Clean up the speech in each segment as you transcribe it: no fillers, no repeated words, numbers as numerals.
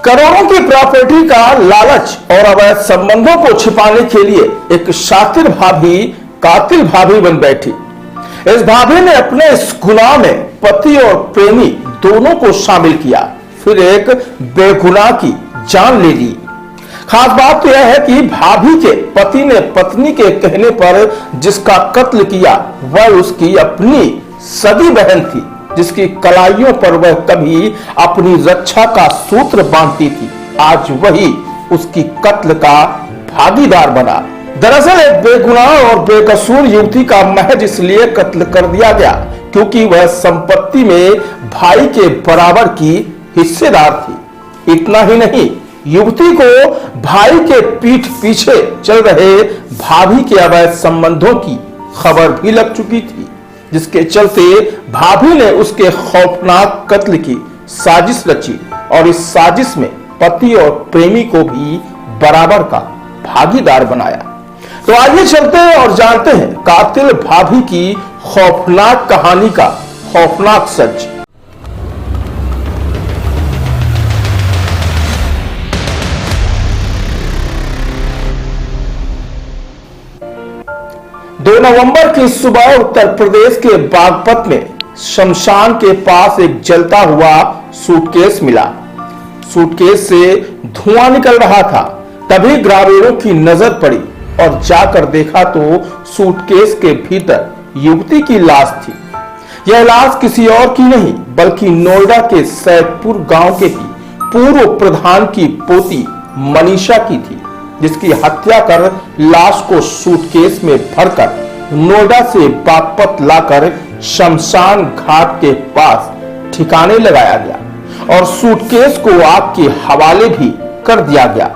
करोड़ों की प्रॉपर्टी का लालच और अवैध संबंधों को छिपाने के लिए एक शातिर भाभी कातिल भाभी बन बैठी। इस भाभी ने अपने इस गुनाह में पति और प्रेमी दोनों को शामिल किया, फिर एक बेगुनाह की जान ले ली। खास बात तो यह है कि भाभी के पति ने पत्नी के कहने पर जिसका कत्ल किया वह उसकी अपनी सगी बहन थी, जिसकी कलाइयों पर वह कभी अपनी रक्षा का सूत्र बांधती थी। आज वही उसकी कत्ल का भागीदार बना। दरअसल एक बेगुनाह और बेकसूर युवती का महज इसलिए कत्ल कर दिया गया क्योंकि वह संपत्ति में भाई के बराबर की हिस्सेदार थी। इतना ही नहीं, युवती को भाई के पीठ पीछे चल रहे भाभी के अवैध संबंधों की खबर भी लग चुकी थी, जिसके चलते भाभी ने उसके खौफनाक कत्ल की साजिश रची और इस साजिश में पति और प्रेमी को भी बराबर का भागीदार बनाया। तो आइए चलते हैं और जानते हैं कातिल भाभी की खौफनाक कहानी का खौफनाक सच। दो नवंबर की सुबह उत्तर प्रदेश के बागपत में शमशान के पास एक जलता हुआ सूटकेस मिला। सूटकेस से धुआं निकल रहा था। तभी ग्रामीणों की नजर पड़ी और जाकर देखा तो सूटकेस के भीतर युवती की लाश थी। यह लाश किसी और की नहीं बल्कि नोएडा के सैदपुर गांव के ही पूर्व प्रधान की पोती मनीषा की थी, जिसकी हत्या कर लाश को सूटकेस में भरकर नोएडा से बागपत लाकर शमशान घाट के पास ठिकाने लगाया गया और सूटकेस को आग के हवाले भी कर दिया गया।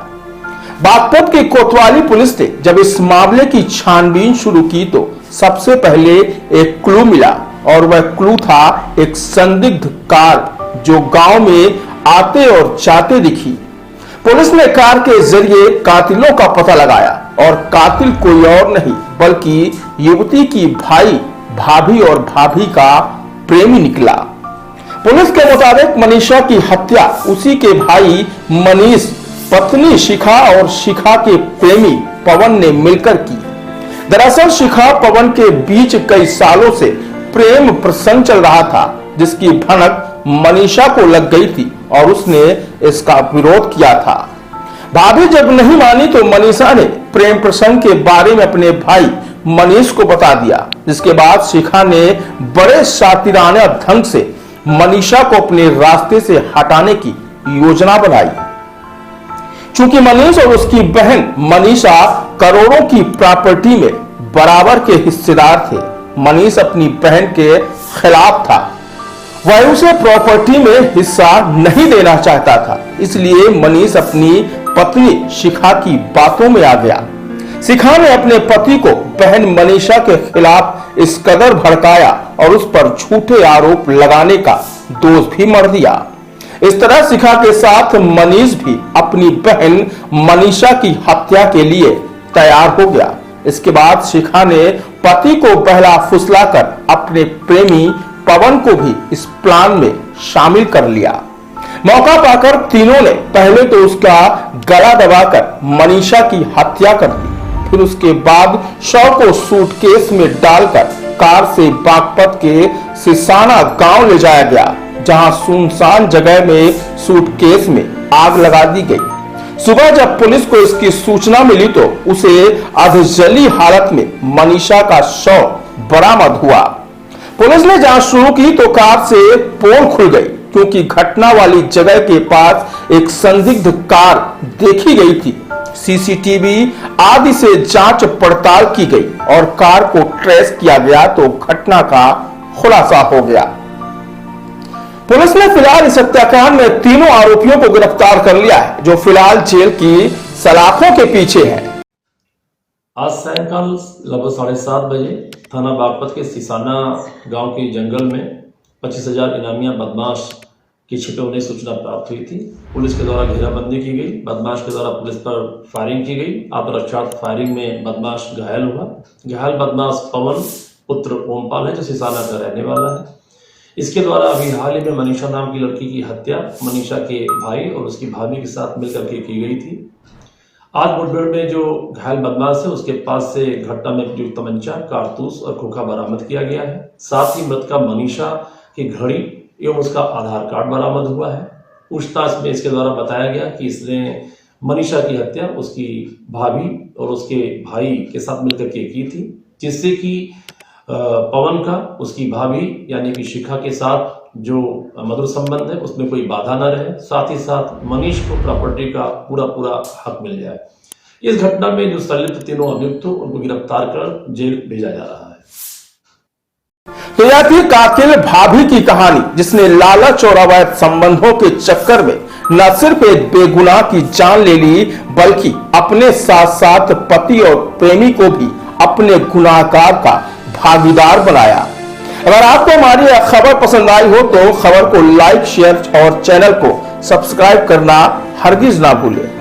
बागपत की कोतवाली पुलिस ने जब इस मामले की छानबीन शुरू की तो सबसे पहले एक क्लू मिला और वह क्लू था एक संदिग्ध कार जो गांव में आते और जाते दिखी। पुलिस ने कार के जरिए कातिलों का पता लगाया और कातिल कोई और नहीं बल्कि युवती की भाई भाभी और भाभी का प्रेमी निकला। पुलिस के मुताबिक मनीषा की हत्या उसी के भाई मनीष, पत्नी शिखा और शिखा के प्रेमी पवन ने मिलकर की। दरअसल शिखा पवन के बीच कई सालों से प्रेम प्रसंग चल रहा था, जिसकी भनक मनीषा को लग गई थी और उसने इसका विरोध किया था। भाभी जब नहीं मानी तो मनीषा ने प्रेम प्रसंग के बारे में अपने भाई मनीष को बता दिया, जिसके बाद शिखा ने बड़े शातिराना ढंग से मनीषा को अपने रास्ते से हटाने की योजना बनाई। चूंकि मनीष और उसकी बहन मनीषा करोड़ों की प्रॉपर्टी में बराबर के हिस्सेदार थे, मनीष अपनी बहन के खिलाफ था। वह उसे प्रॉपर्टी में हिस्सा नहीं देना चाहता था, इसलिए मनीष अपनी पत्नी शिखा की बातों में आ गया। शिखा ने अपने पति को बहन मनीषा के खिलाफ इस कदर भड़काया और उस पर झूठे आरोप लगाने का दोष भी मढ़ दिया। इस तरह शिखा के साथ मनीष भी अपनी बहन मनीषा की हत्या के लिए तैयार हो गया। इसके बाद शिखा ने पति को बहला फुसलाकर अपने प्रेमी पवन को भी इस प्लान में शामिल कर लिया। मौका पाकर तीनों ने पहले तो उसका गला दबाकर मनीषा की हत्या कर दी, फिर उसके बाद शव को सूटकेस में डालकर कार से बागपत के सिसाना गांव ले जाया गया, जहां सुनसान जगह में सूटकेस में आग लगा दी गई। सुबह जब पुलिस को इसकी सूचना मिली तो उसे अधजली हालत में मनीषा का शव बरामद हुआ। पुलिस ने जांच शुरू की तो कार से पोल खुल गई, क्योंकि घटना वाली जगह के पास एक संदिग्ध कार देखी गई थी। सीसीटीवी आदि से जांच पड़ताल की गई और कार को ट्रेस किया गया तो घटना का खुलासा हो गया। पुलिस ने फिलहाल इस हत्याकांड में तीनों आरोपियों को गिरफ्तार कर लिया है, जो फिलहाल जेल की सलाखों के पीछे हैं। आज सायंकाल लगभग 7:30 बजे थाना बागपत के सिसाना गांव के जंगल में 25,000 इनामिया बदमाश की छिपे होने की सूचना प्राप्त हुई थी। पुलिस के द्वारा घेराबंदी की गई। बदमाश के द्वारा पुलिस पर फायरिंग की गई। आत्मरक्षार्थ फायरिंग में बदमाश घायल हुआ। घायल बदमाश पवन पुत्र ओमपाल है, जो सिसाना का रहने वाला है। इसके द्वारा अभी हाल ही में मनीषा नाम की लड़की की हत्या मनीषा के भाई और उसकी भाभी के साथ मिलकर के की गई थी। आज मुठभेड़ में जो घायल बदमाश है उसके पास से घटना में प्रयुक्त तमंचा, कारतूस और खोखा बरामद किया गया है। साथ ही मृतका मनीषा की घड़ी एवं उसका आधार कार्ड बरामद हुआ है। पूछताछ में इसके द्वारा बताया गया कि इसने मनीषा की हत्या उसकी भाभी और उसके भाई के साथ मिलकर के की थी, जिससे कि पवन का उसकी भाभी यानी कि शिखा के साथ जो मधुर संबंध है उसमें कोई बाधा न रहे, साथ ही साथ मनीष को प्रॉपर्टी का पूरा हक मिल जाए। इस घटना में जो संलिप्त तीनों अभियुक्त उनको गिरफ्तार कर जेल भेजा जा रहा है। तो यह थी कातिल भाभी की कहानी, जिसने लालच और अवैध संबंधों के चक्कर में न सिर्फ एक बेगुनाह की जान ले ली बल्कि अपने साथ साथ पति और प्रेमी को भी अपने गुनाहगार का भागीदार बनाया। अगर आपको हमारी यह खबर पसंद आई हो तो खबर को लाइक, शेयर और चैनल को सब्सक्राइब करना हरगिज ना भूलें।